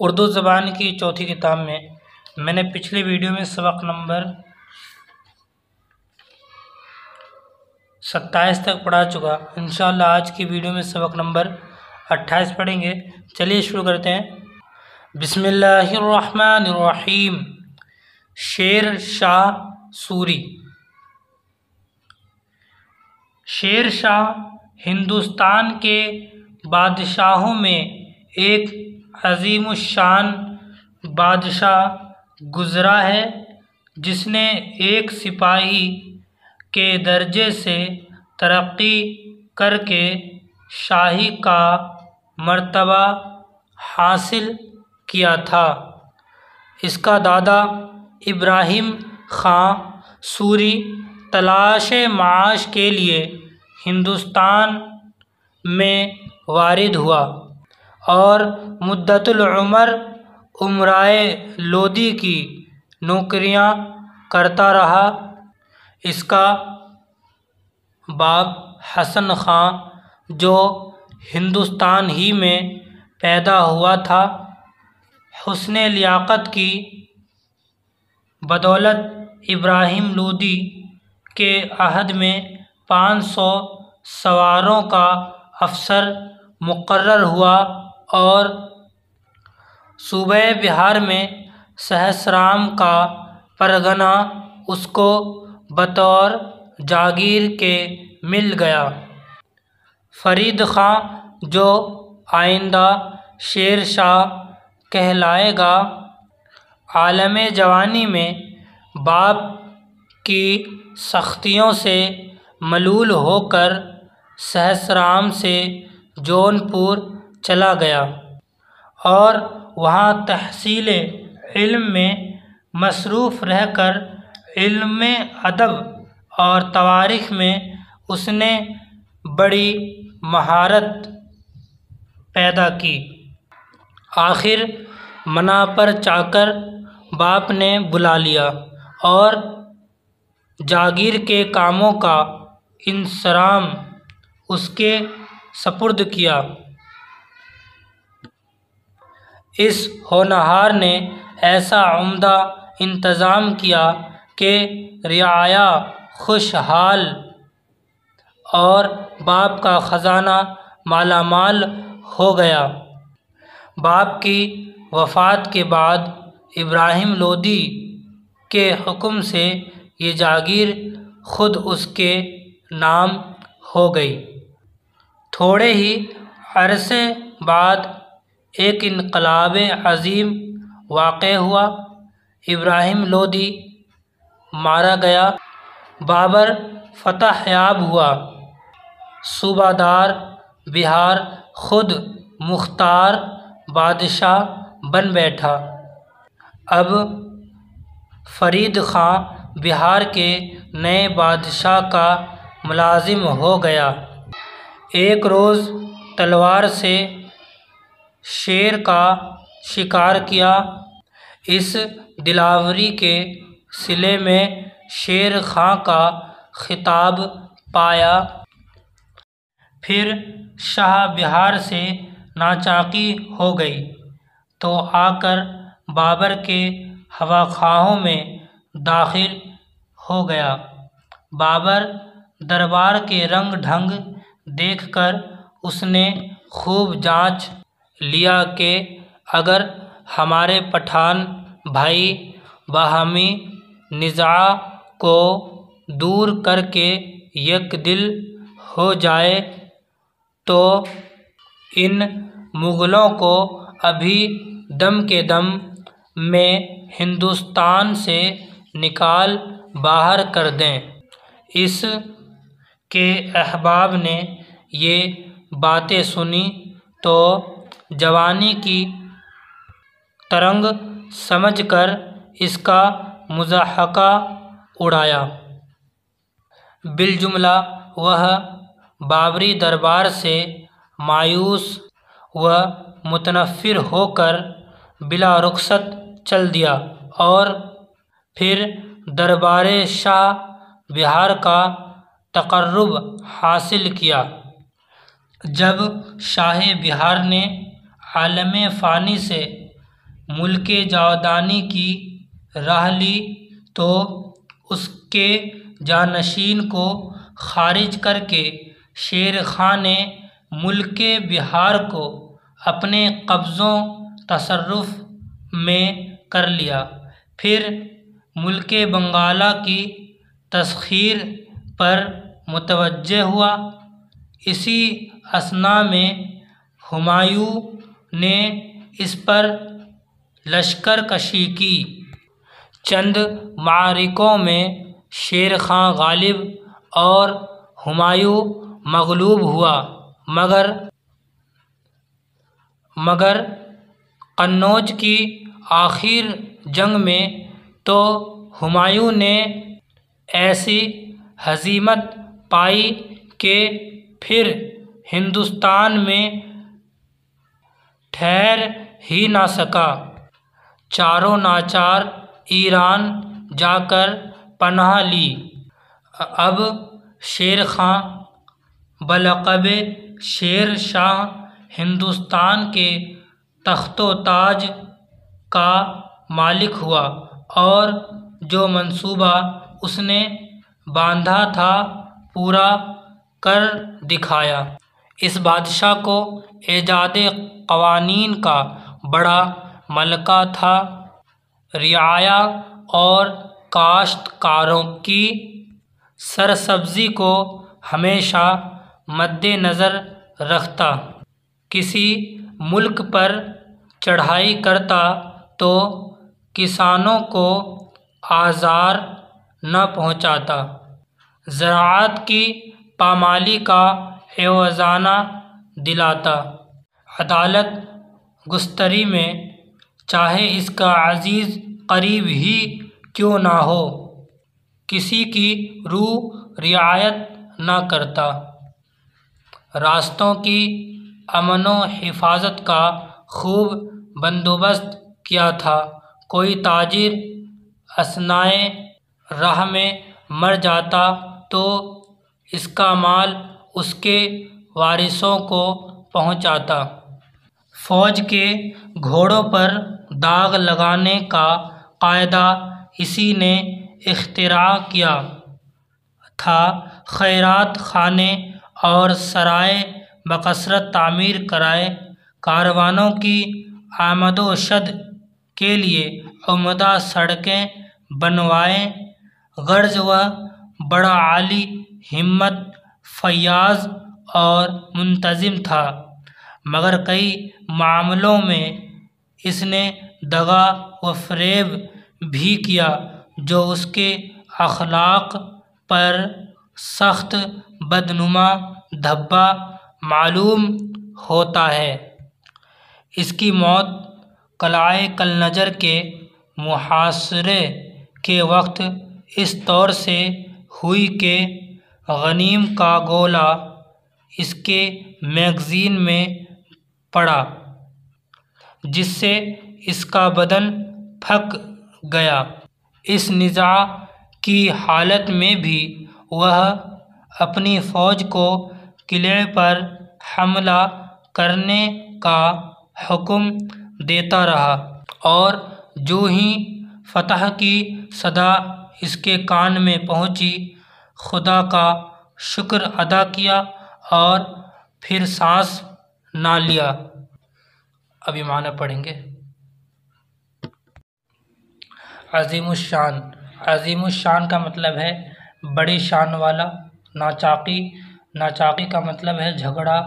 उर्दू ज़बान की चौथी किताब में मैंने पिछले वीडियो में सबक नंबर 27 तक पढ़ा चुका। इंशाअल्लाह आज की वीडियो में सबक नंबर 28 पढ़ेंगे। चलिए शुरू करते हैं। बिस्मिल्लाहिर्रहमानिर्रहीम। शेर शाह सूरी। शेर शाह हिंदुस्तान के बादशाहों में एक अजीमुशान बादशाह गुज़रा है, जिसने एक सिपाही के दर्जे से तरक्की करके शाही का मर्तबा हासिल किया था। इसका दादा इब्राहिम खां सूरी तलाश माश के लिए हिंदुस्तान में वारिद हुआ और मुद्दतुल उमर उमराए लोदी की नौकरियां करता रहा। इसका बाप हसन खां, जो हिंदुस्तान ही में पैदा हुआ था, हुस्ने लियाकत की बदौलत इब्राहिम लोदी के अहद में 500 सवारों का अफसर मुकर्रर हुआ और सूबे बिहार में सहसराम का परगना उसको बतौर जागीर के मिल गया। फरीद खां, जो आइंदा शेर शाह कहलाएगा, आलम जवानी में बाप की सख्तियों से मलूल होकर सहसराम से जौनपुर चला गया और वहाँ तहसील इल्म में मसरूफ़ रहकर इल्म अदब और तवारीख़ में उसने बड़ी महारत पैदा की। आखिर मना पर चाकर बाप ने बुला लिया और जागीर के कामों का इंसराम उसके सपुर्द किया। इस होनहार ने ऐसा उम्दा इंतज़ाम किया कि रियाया खुशहाल और बाप का ख़जाना मालामाल हो गया। बाप की वफ़ात के बाद इब्राहिम लोदी के हुक्म से ये जागीर खुद उसके नाम हो गई। थोड़े ही अरसे बाद एक इनकलाब अज़ीम वाक़े हुआ। इब्राहिम लोदी मारा गया। बाबर फतह याब हुआ। सूबादार बिहार खुद मुख्तार बादशाह बन बैठा। अब फरीद खां बिहार के नए बादशाह का मुलाजिम हो गया। एक रोज़ तलवार से शेर का शिकार किया। इस दिलावरी के सिले में शेर खां का खिताब पाया। फिर शाह बिहार से नाचाकी हो गई तो आकर बाबर के हवाखाहों में दाखिल हो गया। बाबर दरबार के रंग ढंग देखकर उसने खूब जांच लिया कि अगर हमारे पठान भाई बाहमी निज़ा को दूर करके एक दिल हो जाए तो इन मुग़लों को अभी दम के दम में हिंदुस्तान से निकाल बाहर कर दें। इस के अहबाब ने ये बातें सुनी तो जवानी की तरंग समझकर इसका मुज़ाहका उड़ाया। बिलजुमला वह बाबरी दरबार से मायूस व मुतनफ़िर होकर बिला रुख़सत चल दिया और फिर दरबार शाह बिहार का तक़र्रुब हासिल किया। जब शाह बिहार ने आलम फ़ानी से मुल्के जावदानी की राह ली तो उसके जानशीन को खारिज करके शेर खां ने मुल्के बिहार को अपने कब्ज़ों तसर्रुफ़ में कर लिया। फिर मुल्के बंगाला की तस्खीर पर मुतवज्जे हुआ। इसी असना में हुमायूं ने इस पर लश्कर कशी की। चंद मारिकों में शेर खां गालिब और हुमायूं मगलूब हुआ, मगर कन्नौज की आखिर जंग में तो हुमायूं ने ऐसी हज़ीमत पाई कि फिर हिंदुस्तान में ठहर ही ना सका। चारों नाचार ईरान जाकर पनाह ली। अब शेर खां बलक़बे शेर शाह हिंदुस्तान के तख्तो ताज का मालिक हुआ और जो मंसूबा उसने बांधा था पूरा कर दिखाया। इस बादशाह को ऐजादे क़वानीन का बड़ा मलका था। रियाया और काश्तकारों की सरसब्ज़ी को हमेशा मद्देनज़र रखता। किसी मुल्क पर चढ़ाई करता तो किसानों को आज़ार न पहुँचाता। ज़राअत की पामाली का एवज़ाना दिलाता। अदालत गुस्तरी में चाहे इसका अज़ीज़ करीब ही क्यों ना हो, किसी की रूह रियायत न करता। रास्तों की अमनो हिफाजत का खूब बंदोबस्त किया था। कोई ताजिर असनाए राह में मर जाता तो इसका माल उसके वारिसों को पहुँचाता। फ़ौज के घोड़ों पर दाग लगाने का कायदा इसी ने इख्तिरा किया था। खैरात खाने और सराय बकसरत तामीर कराए। कारवानों की आमदोशद के लिए उम्दा सड़कें बनवाए। गर्ज व बड़ा आली हिम्मत, फयाज और मुंतज़िम था, मगर कई मामलों में इसने दगा व फ़रेब भी किया जो उसके अखलाक पर सख्त बदनुमा धब्बा मालूम होता है। इसकी मौत क़लआए कलनजर के मुहासरे के वक्त इस तौर से हुई कि गनीम का गोला इसके मैगज़ीन में पड़ा, जिससे इसका बदन फक गया। इस निज़ा की हालत में भी वह अपनी फ़ौज को किले पर हमला करने का हुक्म देता रहा और जो ही फ़तह की सदा इसके कान में पहुँची, खुदा का शुक्र अदा किया और फिर सांस ना लिया। अभी माना पढ़ेंगे। अज़ीमुश्शान। अज़ीमुश्शान का मतलब है बड़ी शान वाला। नाचाकी। नाचाकी का मतलब है झगड़ा।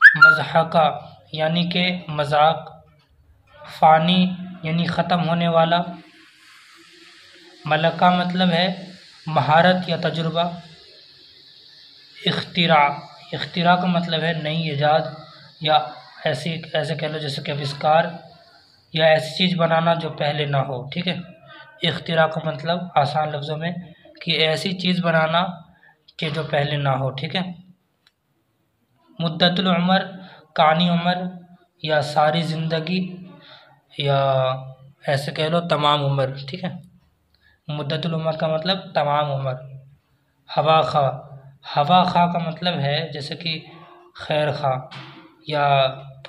मज़हका यानी कि मजाक। फ़ानी यानी ख़त्म होने वाला। मलका मतलब है महारत या तजुर्बा। इख्तिरा। इख्तिरा का मतलब है नई ईजाद या ऐसे कह लो जैसे कि आविष्कार या ऐसी चीज़ बनाना जो पहले ना हो। ठीक है। इख्तिरा का मतलब आसान लफ्ज़ों में कि ऐसी चीज़ बनाना कि जो पहले ना हो। ठीक है। मुद्दतुल उम्र, कानी उम्र या सारी ज़िंदगी या ऐसे कह लो तमाम उम्र। ठीक है। मुद्दतुल उम्र का मतलब तमाम उम्र। हवा खा। हवा खा का मतलब है जैसे कि खैर खा या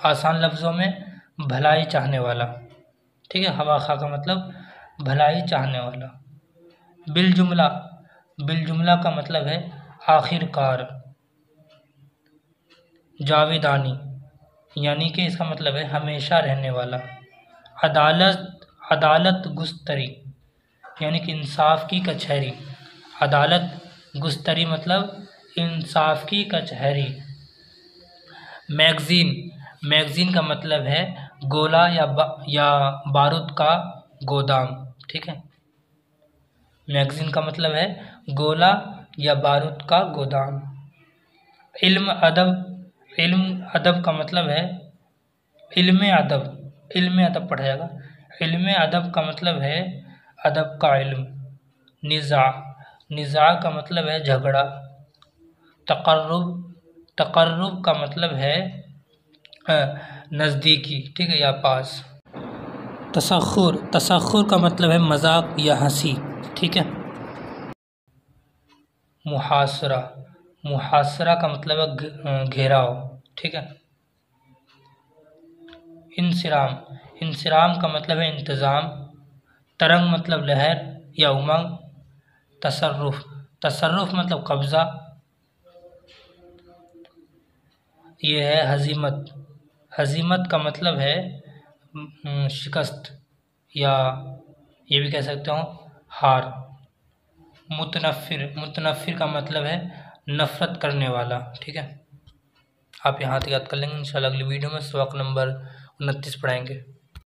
आसान लफ्ज़ों में भलाई चाहने वाला। ठीक है। हवा खा का मतलब भलाई चाहने वाला। बिलजुमला, बिलजुमला का मतलब है आखिरकार। जावेदानी यानी कि इसका मतलब है हमेशा रहने वाला। अदालत, अदालत गुस्तरी यानी कि इंसाफ की कचहरी। अदालत गुस्तरी मतलब इंसाफ की कचहरी। मैगज़ीन, मैगज़ीन का मतलब है गोला या बारूद का गोदाम। ठीक है। मैगज़ीन का मतलब है गोला या बारूद का गोदाम। इल्म अदब, इल्म अदब का मतलब है इल्म अदब, इल्म अदब पढ़ा जाएगा। इल्म अदब का मतलब है अदब का इल्म। निज़ा, निज़ा का मतलब है झगड़ा। तक़र्रुब, तक़र्रुब का मतलब है नज़दीकी। ठीक है, या पास। तसख्खुर, तसख्खुर का मतलब है मजाक या हंसी। ठीक है। मुहासरा, मुहासरा का मतलब है घेराव। ठीक है। इंसिराम, इंसिराम का मतलब है इंतज़ाम। तरंग मतलब लहर या उमंग। तसर्रुफ, तसर्रुफ मतलब कब्ज़ा। ये है हज़ीमत, हज़ीमत का मतलब है शिकस्त या ये भी कह सकते हो हार। मुतनफ़िर, मुतनफ़िर का मतलब है नफ़रत करने वाला। ठीक है। आप यहाँ तक याद कर लेंगे। इंशाल्लाह अगली वीडियो में सबक नंबर 29 पढ़ाएंगे।